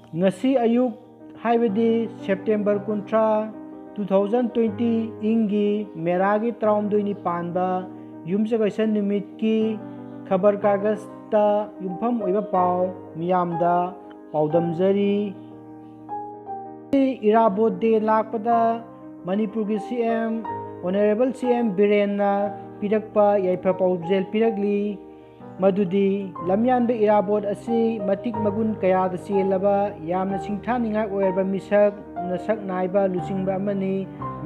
ngasi ayuk haibadi September 30 2020 इंगी मेरागी त्राउमदोइनी Panba युमजगैसन निमित की खबर कागजता युमफम ओइबा पाव मियामदा पाउदमजरी इराबोट day लाकपदा Manipur की सीएम ऑनरेबल सीएम बिरेनना पिरकपा याइफा पाउजेल पिरकली मदुदी लमयानबे इराबोट असी मतिक मगुन कयाद चेलबा यामना सिंथानिंगा ओयरबा मिसक नसक नाइबा लुचिंगबा अमनी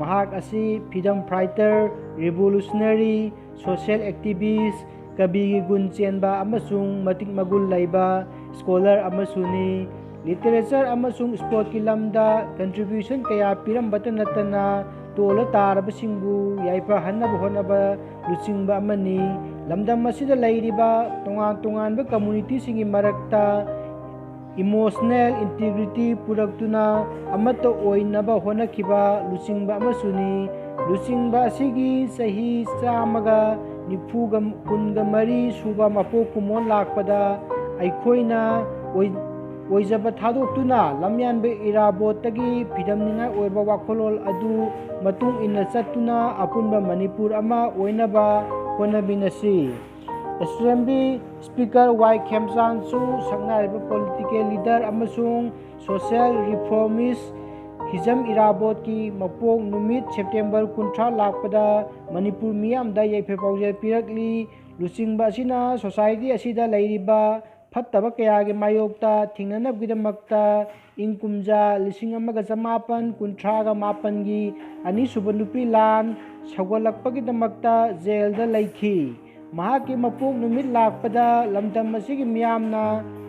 महाक असी freedom fighter revolutionary social activist कबी गुन चेनबा अमसुंग मतिक मगुल लैबा स्कॉलर अमसुनी लिटरेचर अमसुंग स्पोर्ट की लमदा कंट्रीब्यूशन कया पिरमबत नतना तोल तारबसिंगु याइफा हन्नब होनबा लुचिंगबा अमनी लमदम मसिदा लैरिबा तोंगान तोंगानबा कम्युनिटी सिंगी मरक्ता इमोशनल इंटीग्रिटी पुरक्तुना अमत ओइनबा होनखिबा लुचिंगबा अमसुनी लुचिंगबा असिगी सही चामगा निफुगा कुनगा मरी सुबा मपो कुमोन लाकपदा अइखोइना ओइजबा थादोक्तुना लमयानबे इराबोतगी फिदमनिंगा ओइबा वाखोलोल अदु मतुंग इन्ना चत्तुना अपुनबा मणिपुर अमा ओइनबा होनबिनसी असेंबली स्पीकर वाई खेमचांसु संगनारिबा पॉलिटिकल लीडर अमसुंग सोशल रिफॉर्मिस्ट हिजम इराबोट की मपोंग नुमित सेप्टेम्बर 30 लाकपदा मणिपुर मियामदा याइफे पाउजेल पिरकली लुचिंगबा असिना सोसाइटी असिदा लैरिबा फत्तबा कयागे मायोक्ता थिंगनबगिदमक्ता इंकुमजा 1998 गी अनिसुबा नुपी लान सगोलक्पगिदमक्ता जेलदा लैखी महाकी मपोंग नुमित लाकपदा लमदम असिगी मियामना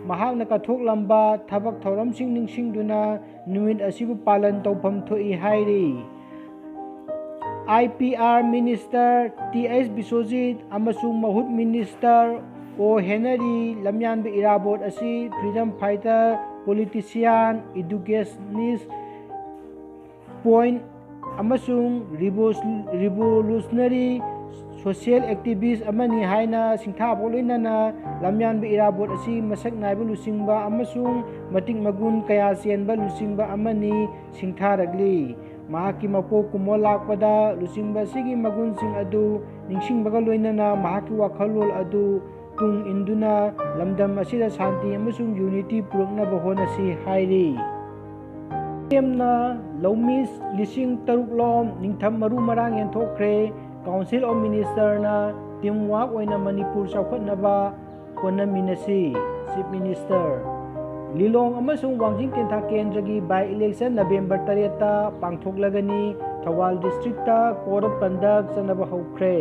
महाकना कथोकलंबा थबक थौरमसिंग निंगसिंगदुना नुमित असिबु पालन तौफम थोई हाइरी आईपीआर मिनिस्टर टीएस बिश्वजीत अमसुंग महुत मिनिस्टर ओ हेनरी लमयानबे इराबोट असी freedom fighter politician educationist point अमसुंग रिवोल्यूशनरी सोशल एक्टिविस्ट अमनी हाइना सिंथाबो लोइनना लमयानबे इराबोट असी मसक नाइबा लुचिंगबा अमसुंग मतिक मगुन कया चेनबा लुचिंगबा अमनी सिंथारगली महाकी मपो कुमो लाकपदा लुचिंगबा सिगी मगुन सिंग अदु निंगसिंगबगा लोइनना महाकी वाखलोल अदु तुंग इंदुना लमदम असिदा शांति अमसुंग यूनिटी पुरकनबा होनसी हाइरी तेमना लौमिस लिसिंग तरुकलोम निंगथम मरु मरांग यंथोखरे काउंसिल ऑफ मिनिस्टरना टीम वर्क ओइना मणिपुर चौखटनबा होनमिनसी चीफ मिनिस्टर लिलोंग अमसुंग वांजिंग तेंथा केंद्र की बाय इलेक्शन नवंबर 3 पांगथोकलगनी Thoubal district code of conduct चनबा हौख्रे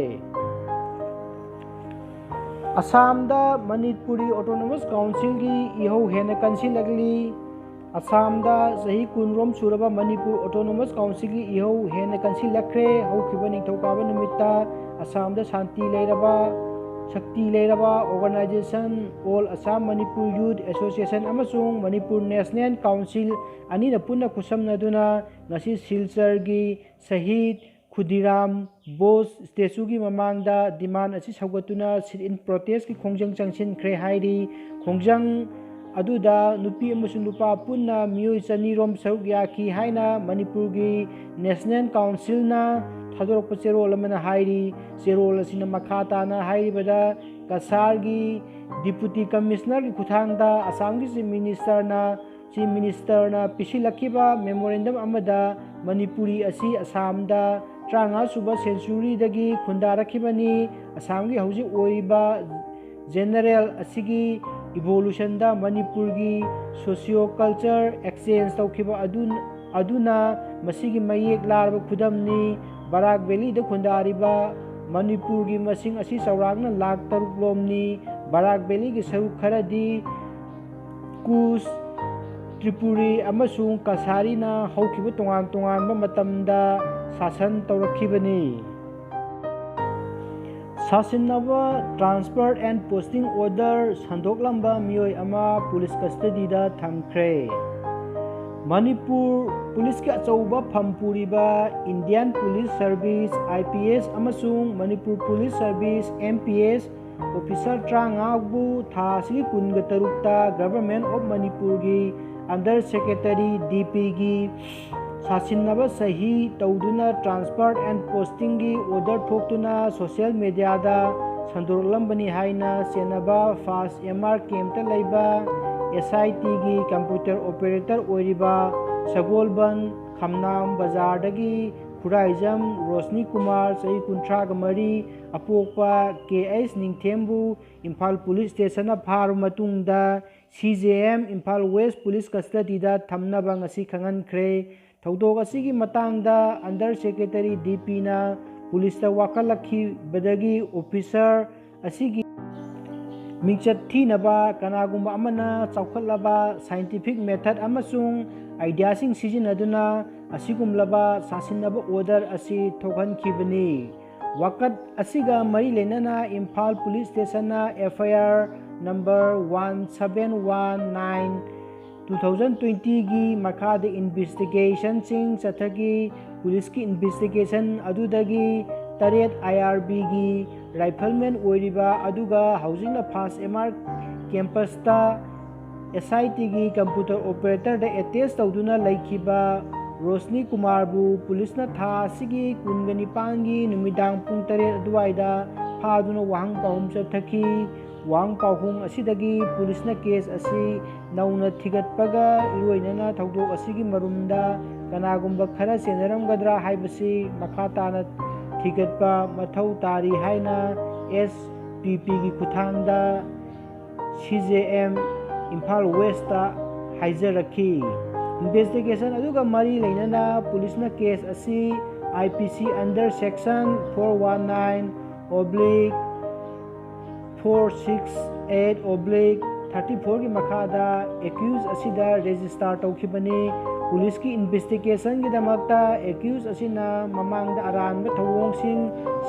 असम दा मणिपुरी ऑटोनोमस काउंसिल की इहो हेन कंसिलगली असम दा सही कुनरोम सुरबा मणिपुर ऑटोनोमस काउंसिल की इहो हेन कंसिलखरे हौखिबा निथौकाबा निमित्ता असम दा शांति लेरबा शक्ति लेरबा organisation all Assam Manipur youth association अमसुंग मणिपुर नेशनल काउंसिल अनिना पुन्ना खुसमनदुना ngasi सिलचर की शहीद खुदीराम बोस स्टेचू की ममांगदा डिमांड असी सौगतुना सिट इन प्रोटेस्ट की खोंजंग चंगसिनख्रे हाइरी खोंजंग अदुदा नुपी अमसुंग नुपा पुन्ना मियोय चनीरोम सरुक याखी हाइना मणिपुर की नेशनल काउंसिल ना थादोरप चेरोल अमना हाइरी चेरोल असिना मखाताना हाइरिबदा कसार की डिप्यूटी कमिश्नर की खुथांगदा असम की चीफ मिनिस्टर ना पिसिलखिबा मेमोरेंडम अमदा मणिपुरी असी असमदा 35 सुबा सेंचुरी दगी खुंदारखिबनी असम की हौजी ओइबा जनरल असिगी इवोल्यूशन दा मणिपुर की सोशियो कल्चर एक्सचेंज तौखिबा अदुना मसिगी मयेक लारबा खुदमनी बराक वैली दा खुंदारिबा मणिपुर की मसिंग असी चौरांगना लाख 3 लोमनी बराक वैली की सरुक खरदी कुश त्रिपुरी अमसुंग कसारीना हौखिबा तोंगान तोंगानबा मतमदा शासन तौरखिबनी सासिनबा ट्रांसफर एंड पोस्टिंग ऑर्डर संदोकलंबा मियोय अमा पुलिस कस्टडी दा थमख्रे मणिपुर पुलिस के अचौबा फमपुरीबा इंडियन पुलिस सर्विस आईपीएस अमसुंग Manipur police service MPS officer 35 था 19 गवर्नमेंट ऑफ मणिपुर की अंडर सेक्रेटरी DP की सासिन्नबा सही तौदुना ट्रांसफर एंड पोस्टिंग की ऑर्डर थोक्तुना सोशल मीडिया दा संदोरलंबनी हाइना सेनबा फास्ट MR कैंपता लैबा SIT की कंप्यूटर ऑपरेटर ओरिबा सगोलबन खमनाम बाजार खुराइजम रोशनी कुमार सही कुंट्राग मरी अपोपा KH निंगथेम्बू इम्फाल पुलिस स्टेशन फारू मतुंगदा CJM इम्फाल वेस्ट पुलिस कस्टडीदा थमनबा ngasi खंगनख्रे थौदोक असिगी मतंगदा अंडर सेक्रेटरी DP ना पुलिस ता वाखलखिबदगी ऑफिसर असिगी मिंचत थीनबा कनागुंबा अमना चौखलबा साइंटिफिक मेथड अमसुंग आइडियासिंग सिजिनदुना असिगुमलबा सासिनबा ऑर्डर असी थोखनखिबनी वकत असिगा मरी लेनना Imphal police station FIR number 1719 2020 की मखाद इन्वेस्टिगेशन सिंग चथगी पुलिस की इन्वेस्टिगेशन अदुदगी तरेत IRB की राइफलमैन ओरिबा अदुगा हाउसिंग फास्ट MR कैंपस ता SIT की कंप्यूटर ऑपरेटर दा एटेच तौदुना लैखिबा रोशनी कुमार बु पुलिस ना था सिगी कुनगनिपांगी नुमिदांग पुंग तरेत अदुवाइदा फादुना वाहंग पाहुम चथखी वांग पाहुंग असिदगी पुलिस ना केस असी नौना थिगतपगा इरोइनना थौदोक असिगी मरुमदा कनागुंबा खरा सेनरमगद्रा हाइबसी मखा ताना थिगतपा मथौ तारी हाइना SPP की खुथांगदा CJM इम्फाल वेस्ट हाइजरखी इन्वेस्टिगेशन अदुगा मरी लेनना पुलिस ना केस असी IPC अंडर सेक्शन 419/468/34 की मखादा एक्यूज असिदा रजिस्टर तौखिबनी पुलिस की इन्वेस्टिगेशन की दमकता एक्यूज असिना ममांगदा अरानबा थौओंगसिंग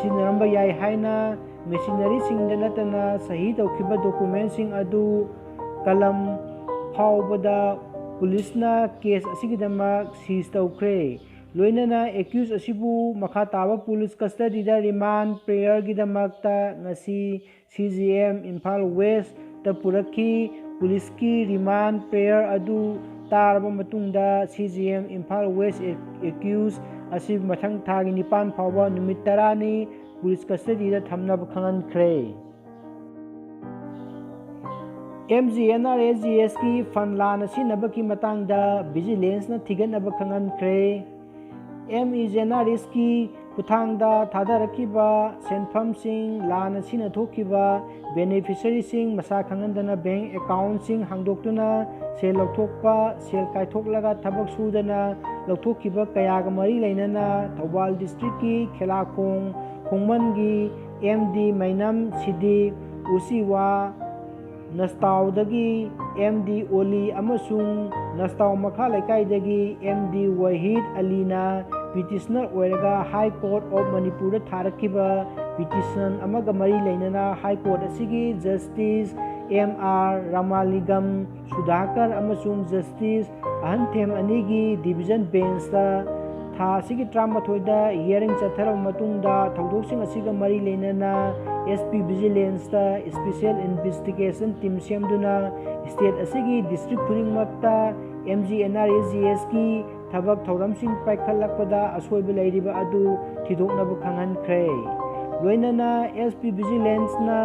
सिनरंबा याय हाइना मेशिनरी सिंगदा नतना सही तौखिबा डॉक्यूमेंटसिंग अदु कलम फाउबदा पुलिस ना केस असिगिदमक सीज तौख्रे लोइनना एक्यूज असिबु मखा ताबा पुलिस कस्टडीदा रिमांड प्रेयर गिदमकता ngasi CJM इम्फाल वेस्ट ता पुरखी पुलिस की रिमांड प्रेयर अदु तारबा मतुंगदा CJM इम्फाल वेस्ट एक्यूज असि मथंग थागी निपान फावबा नुमित तरानी पुलिस कस्टडीदा थमनब खंगनख्रे MGNRSGS की फंड लाना सिनब की मतंगदा विजिलेंस ना थिगनब खंगनख्रे MEGNRS की खुथांगदा थादरखिबा सेनफम सिंह लाना सिना थोखिबा बेनिफिशियरी सिंह मसा खंगनदना बैंक अकाउंट सिंह हांगदोक्तुना सेल लौथोकपा सेल कायथोकलगा थबक सुदना लौथोखिबा कयाग मरी लेनना थौबाल डिस्ट्रिक्ट की खेलाखोंग खोंगमनगी MD मैनम सिदी उसीवा नस्ताउदगी MD ओली अमसुंग नस्ताउ मखा लेकाइदगी MD वहीद अलीना पिटिशनर ओरगा हाई कोर्ट ऑफ मणिपुर थारखिबा पिटिशन अमगा मरी लेनना हाई कोर्ट असिगी जस्टिस MR रामालिगम सुधाकर अमसुंग जस्टिस अहंथेम अनिगी डिवीजन बेंच ता था सिगी ट्रामथोइदा हियरिंग चथरब मतुंगदा थौदोकसिंग असिगा मरी लेनना SP विजिलेंस ता स्पेशल इन्वेस्टिगेशन टीम सेमदुना स्टेट असिगी डिस्ट्रिक्ट खुरिंगमक्ता MGNRSGS की थबक थौरमसिंग पाइखलकपदा असोइब लैरिबा अदु थिदोकनब खंगनख्रे लोइनना SP विजिलेंस ना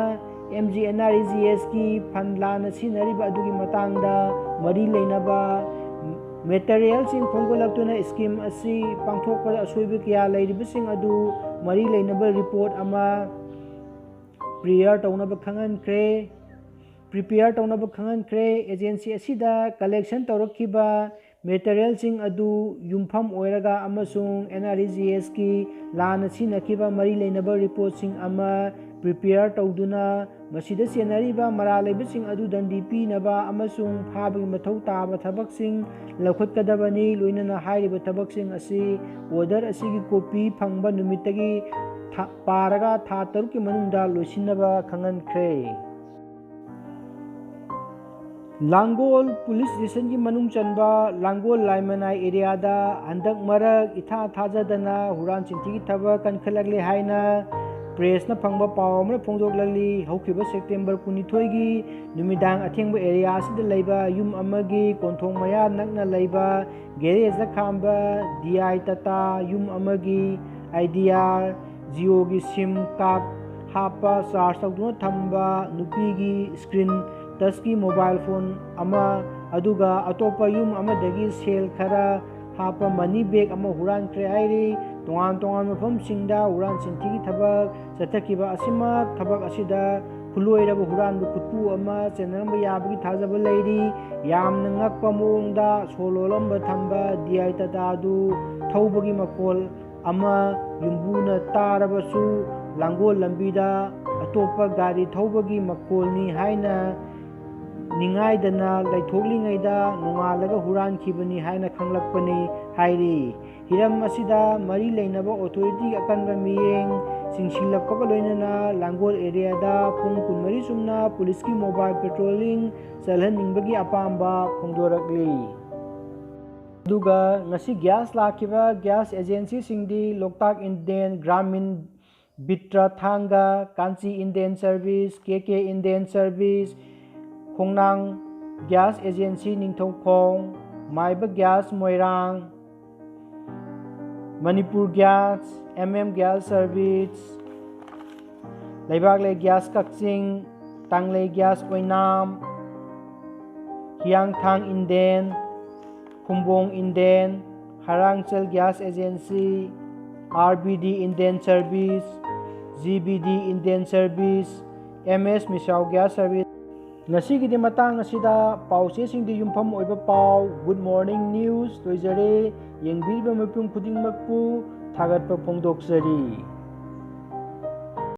MGNRSGS की फंड लाना सिनरिबा अदुगी मतंगदा मरी लेनबा मेटेरियल सिंह फोंगोलक्तुना स्कीम असी पांथोकपदा असोइब किया लैरिबसिंग अदु मरी लेनबा रिपोर्ट अमा प्रिपेयर तौनब खंगनख्रे एजेंसी असिदा कलेक्शन तौरखिबा मेटेरियल सिंह अदु युमफम ओइरगा अमसुंग NRSGS की लान सिनखिबा मरी लेनबा रिपोर्ट सिंह अमा प्रिपेयर तौदुना मसिदा सेनरिबा मरा लेबसिंग अदु दंडी पीनबा अमसुंग फाबगी मथौ ताबा थबकसिंग लौखतकदबनी लोइनना हाइरिबा थबकसिंग असी ऑर्डर असिगी कॉपी फंगबा नुमितगी पारगा था तरुक की मनुंगदा लोइसिनबा खंगनख्रे लांगोल पुलिस स्टेशन की मनुंग चनबा लांगोल लाइमनाई एरिया दा हंदक मरक इथा थाजदना हुरान चिंती की थबक कनखलगले हाइना ꯄ꯭ꯔꯦꯁꯅ ꯐꯪꯕ ꯄꯥꯎ ꯑꯃꯅ ꯐꯣꯡꯗꯣꯛꯂꯤ ꯍꯧꯈꯤꯕ ꯁꯦꯞꯇꯦꯝꯕꯔ 12ꯒꯤ ꯅꯨꯃꯤꯗꯥꯡ ꯑꯊꯦꯡꯕ ꯑꯦꯔꯤꯌꯥ ꯑꯁꯤꯗ ꯂꯩꯕ ꯌꯨꯝ ꯑꯃꯒꯤ ꯀꯣꯟꯊꯣꯡ ꯃꯌꯥ ꯅꯛꯅ ꯂꯩꯕ ꯒꯦꯔꯦꯖꯗ ꯈꯥꯝꯕ DI ꯇꯥꯇꯥ ꯌꯨꯝ ꯑꯃꯒꯤ IDR ꯖꯤꯑꯣꯒꯤ SIM ꯀꯥꯔꯗ ꯍꯥꯞꯄ ꯆꯥꯔꯖ ꯇꯧꯗꯨꯅ ꯊꯝꯕ ꯅꯨꯄꯤꯒꯤ ꯁ꯭ꯀ꯭ꯔꯤꯟ ꯇꯆꯀꯤ ꯃꯣꯕꯥꯏꯜ ꯐꯣꯟ ꯑꯃ ꯑꯗꯨꯒ ꯑꯇꯣꯞꯄ ꯌꯨꯝ ꯑꯃꯗꯒꯤ ꯁꯦꯜ ꯈꯔ ꯍꯥꯞꯄ ꯃꯅꯤ ꯕꯦꯒ ꯑꯃ ꯍꯨꯔꯥꯟꯈ꯭ꯔꯦ ꯍꯥꯏꯔꯤ꯫ ꯇꯣꯉꯥꯟ ꯇꯣꯉꯥꯟꯕ ꯃꯐꯝꯁꯤꯡꯗ ꯍꯨꯔꯥꯟ ꯆꯤꯟꯊꯤꯒꯤ ꯊꯕꯛ ꯆꯠꯊꯈꯤꯕ ꯑꯁꯤꯃꯛ ꯊꯕꯛ ꯑꯁꯤꯗ ꯈꯨꯠꯂꯣꯏꯔꯕ ꯍꯨꯔꯥꯟꯕ ꯈꯨꯠꯄꯨ ꯑꯃ ꯆꯦꯟꯅꯔꯝꯕ ꯌꯥꯕꯒꯤ ꯊꯥꯖꯕ ꯂꯩꯔꯤ꯫ ꯌꯥꯝꯅ ꯉꯛꯄ ꯃꯑꯣꯡꯗ ꯁꯣ ꯂꯣꯜꯂꯝꯕ ꯊꯝꯕ DI ꯇꯥꯇꯥ ꯑꯗꯨ ꯊꯧꯕꯒꯤ ꯃꯈꯣꯜ ꯑꯃ ꯌꯨꯝꯕꯨꯅ ꯇꯥꯔꯕꯁꯨ ꯂꯥꯡꯒꯣꯜ ꯂꯝꯕꯤꯗ ꯑꯇꯣꯞꯄ ꯒꯥꯔꯤ ꯊꯧꯕꯒꯤ ꯃꯈꯣꯜꯅꯤ ꯍꯥꯏꯅ ꯅꯤꯡꯉꯥꯏꯗꯅ ꯂꯩꯊꯣꯛꯂꯤꯉꯩꯗ ꯅꯣꯡꯉꯥꯜꯂꯒ ꯍꯨꯔꯥꯟꯈꯤꯕꯅꯤ ꯍꯥꯏꯅ ꯈꯪꯂꯛꯄꯅꯤ ꯍꯥꯏꯔꯤ꯫ ꯍꯤꯔꯝ ꯑꯁꯤꯗ ꯃꯔꯤ ꯂꯩꯅꯕ ꯑꯣꯊꯣꯔꯤꯇꯤꯒꯤ ꯑꯀꯟꯕ ꯃꯤꯠꯌꯦꯡ ꯆꯤꯡꯁꯤꯜꯂꯛꯄꯒ ꯂꯣꯏꯅꯅ ꯂꯥꯡꯒꯣꯜ ꯑꯦꯔꯤꯌꯥꯗ ꯄꯨꯡ 24 ꯆꯨꯝꯅ ꯄꯨꯂꯤꯁꯀꯤ ꯃꯣꯕꯥꯏꯜ ꯄꯦꯇ꯭ꯔꯣꯂꯤꯡ ꯆꯠꯍꯟꯅꯤꯡꯕꯒꯤ ꯑꯄꯥꯝꯕ ꯐꯣꯡꯗꯣꯔꯛꯂꯤ꯫ ꯑꯗꯨꯒ ꯉꯁꯤ ꯒ꯭ꯌꯥꯁ ꯂꯥꯛꯈꯤꯕ ꯒ꯭ꯌꯥꯁ ꯑꯦꯖꯦꯟꯁꯤꯁꯤꯡꯗꯤ ꯂꯣꯛꯇꯥꯛ ꯏꯟꯗꯦꯟ ꯒ꯭ꯔꯥꯃꯤꯟ ꯕꯤꯇ꯭ꯔ ꯊꯥꯡꯒ ꯀꯥꯟꯆꯤ Indane service KK Indane service ꯈꯣꯡꯅꯥꯡ ꯒ꯭ꯌꯥꯁ ꯑꯦꯖꯦꯟꯁꯤ ꯅꯤꯡꯊꯧꯈꯣꯡ ꯃꯥꯏꯕ gas Moirang Manipur gas gas service ꯂꯩꯕꯥꯛꯂꯩ ꯒ꯭ꯌꯥꯁ ꯀꯛꯆꯤꯡ ꯇꯥꯡꯂꯩ ꯒ꯭ꯌꯥꯁ ꯑꯣꯏꯅꯥꯝ ꯍꯤꯌꯥꯡꯊꯥꯡ ꯏꯟꯗꯦꯟ ꯈꯨꯝꯕꯣꯡ ꯏꯟꯗꯦꯟ ꯍꯔꯥꯡꯆꯜ gas agency RBD Indane service GBD Indane service MS ꯃꯤꯁꯥꯎ ꯒ꯭ꯌꯥꯁ ꯁꯔꯚꯤꯁ꯫ ꯉꯁꯤꯒꯤꯗꯤ ꯃꯇꯥꯡ ꯑꯁꯤꯗ ꯄꯥꯎꯆꯦꯁꯤꯡꯗ ꯌꯨꯝꯐꯝ ꯑꯣꯏꯕ ꯄꯥꯎ ꯒꯨꯗ ꯃꯣꯔꯅꯤꯡ ꯅ꯭ꯌꯨꯁ ꯂꯣꯏꯖꯔꯦ꯫ ꯌꯦꯡꯕꯤꯔꯤꯕ ꯃꯤꯄꯨꯝ ꯈꯨꯗꯤꯡꯃꯛꯄꯨ ꯊꯥꯒꯠꯄ ꯐꯣꯡꯗꯣꯛꯆꯔꯤ꯫